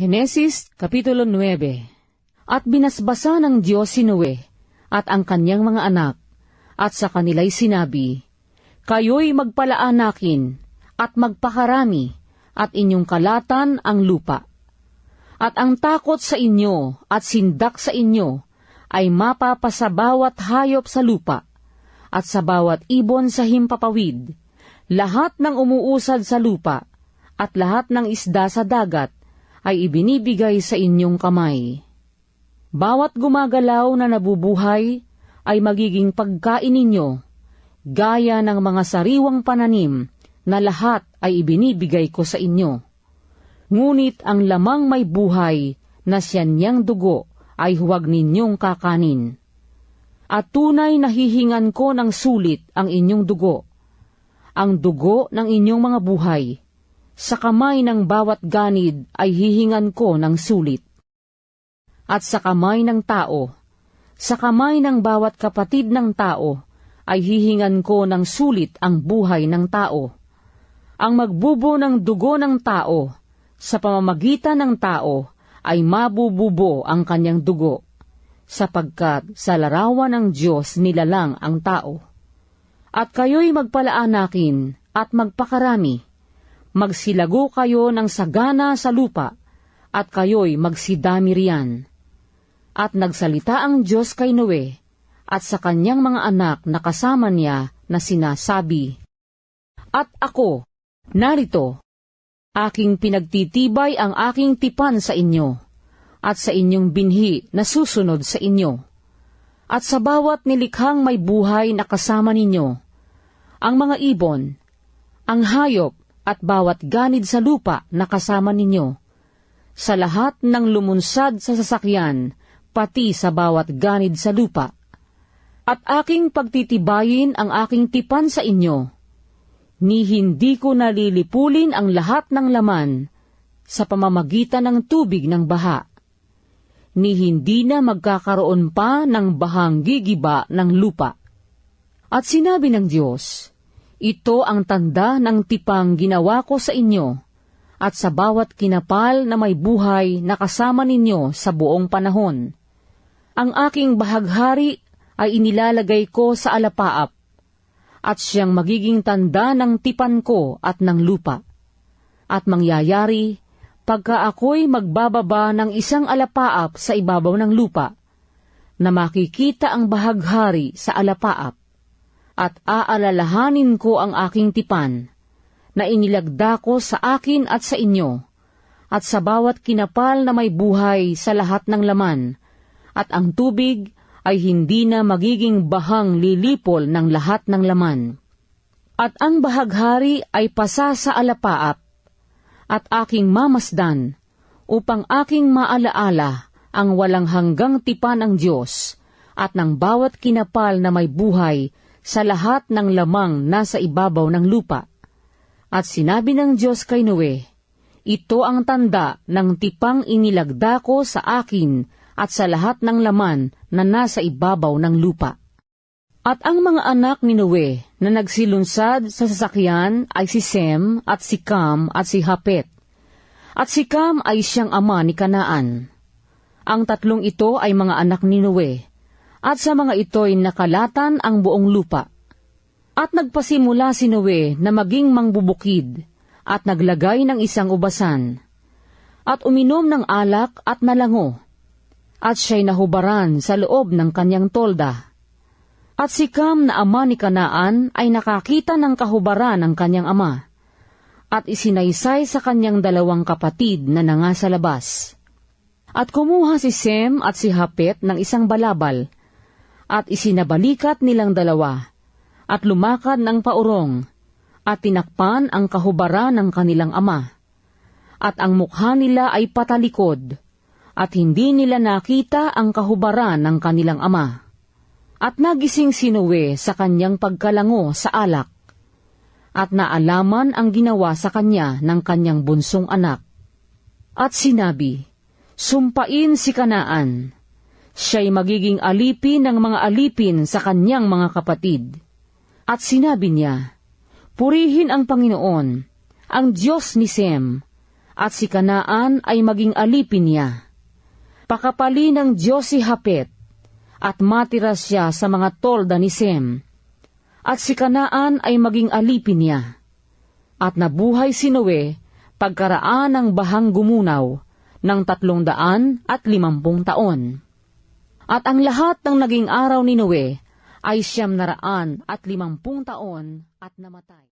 Henesis Kapitulo 9. At binasbasa ng Diyos si Noe at ang kanyang mga anak, at sa kanila'y sinabi, Kayo'y magpalaanakin at magpakarami, at inyong kalatan ang lupa. At ang takot sa inyo at sindak sa inyo ay mapapasa bawat hayop sa lupa, at sa bawat ibon sa himpapawid, lahat ng umuusad sa lupa, at lahat ng isda sa dagat ay ibinibigay sa inyong kamay. Bawat gumagalaw na nabubuhay ay magiging pagkain ninyo, gaya ng mga sariwang pananim na lahat ay ibinibigay ko sa inyo. Ngunit ang lamang may buhay na siya-niyang dugo ay huwag ninyong kakanin. At tunay na hihingan ko ng sulit ang inyong dugo, ang dugo ng inyong mga buhay. Sa kamay ng bawat ganid ay hihingan ko ng sulit. At sa kamay ng tao, sa kamay ng bawat kapatid ng tao, ay hihingan ko ng sulit ang buhay ng tao. Ang magbubo ng dugo ng tao, sa pamamagitan ng tao, ay mabububo ang kanyang dugo, sapagkat sa larawan ng Diyos nilalang ang tao. At kayo'y magpalaanakin at magpakarami, magsilago kayo ng sagana sa lupa, at kayo'y magsidami riyan. At nagsalita ang Diyos kay Noe, at sa kanyang mga anak na kasama niya na sinasabi, At ako, narito, aking pinagtitibay ang aking tipan sa inyo, at sa inyong binhi na susunod sa inyo, at sa bawat nilikhang may buhay na kasama ninyo, ang mga ibon, ang hayop, at bawat ganid sa lupa na kasama ninyo, sa lahat ng lumunsad sa sasakyan, pati sa bawat ganid sa lupa. At aking pagtitibayin ang aking tipan sa inyo, ni hindi ko nalilipulin ang lahat ng laman sa pamamagitan ng tubig ng baha, ni hindi na magkakaroon pa ng bahang gigiba ng lupa. At sinabi ng Diyos, Ito ang tanda ng tipang ginawa ko sa inyo, at sa bawat kinapal na may buhay na kasama ninyo sa buong panahon. Ang aking bahaghari ay inilalagay ko sa alapaap, at siyang magiging tanda ng tipan ko at ng lupa. At mangyayari, pagka ako'y magbababa ng isang alapaap sa ibabaw ng lupa, na makikita ang bahaghari sa alapaap, at aalalahanin ko ang aking tipan, na inilagda ko sa akin at sa inyo, at sa bawat kinapal na may buhay sa lahat ng laman, at ang tubig ay hindi na magiging bahang lilipol ng lahat ng laman. At ang bahaghari ay pasa sa alapaap, at aking mamasdan, upang aking maalaala ang walang hanggang tipan ng Diyos, at ng bawat kinapal na may buhay sa lahat ng lamang nasa ibabaw ng lupa. At sinabi ng Diyos kay Noe, Ito ang tanda ng tipang inilagda ko sa akin at sa lahat ng laman na nasa ibabaw ng lupa. At ang mga anak ni Noe na nagsilunsad sa sasakyan ay si Sem at si Cam at si Hapet. At si Cam ay siyang ama ni Kanaan. Ang tatlong ito ay mga anak ni Noe, at sa mga ito'y nakalatan ang buong lupa. At nagpasimula si Noe na maging mangbubukid, at naglagay ng isang ubasan, at uminom ng alak at nalango, at siya'y nahubaran sa loob ng kanyang tolda. At si Cam na ama ni Kanaan ay nakakita ng kahubaran ng kanyang ama, at isinaysay sa kanyang dalawang kapatid na nangasa labas. At kumuha si Sem at si Hapet ng isang balabal, at isinabalikat nilang dalawa, at lumakad ng paurong, at tinakpan ang kahubaran ng kanilang ama. At ang mukha nila ay patalikod, at hindi nila nakita ang kahubaran ng kanilang ama. At nagising si Noe sa kanyang pagkalango sa alak, at naalaman ang ginawa sa kanya ng kanyang bunsong anak. At sinabi, Sumpain si Kanaan, siya'y magiging alipin ng mga alipin sa kanyang mga kapatid. At sinabi niya, Purihin ang Panginoon, ang Diyos ni Sem, at si Kanaan ay maging alipin niya. Pakapali ng Diyos si Hapet, at matira siya sa mga tolda ni Sem, at si Kanaan ay maging alipin niya. At nabuhay si Noe pagkaraan ng bahang gumunaw ng 350 taon. At ang lahat ng naging araw ni Noe ay 950 taon at namatay.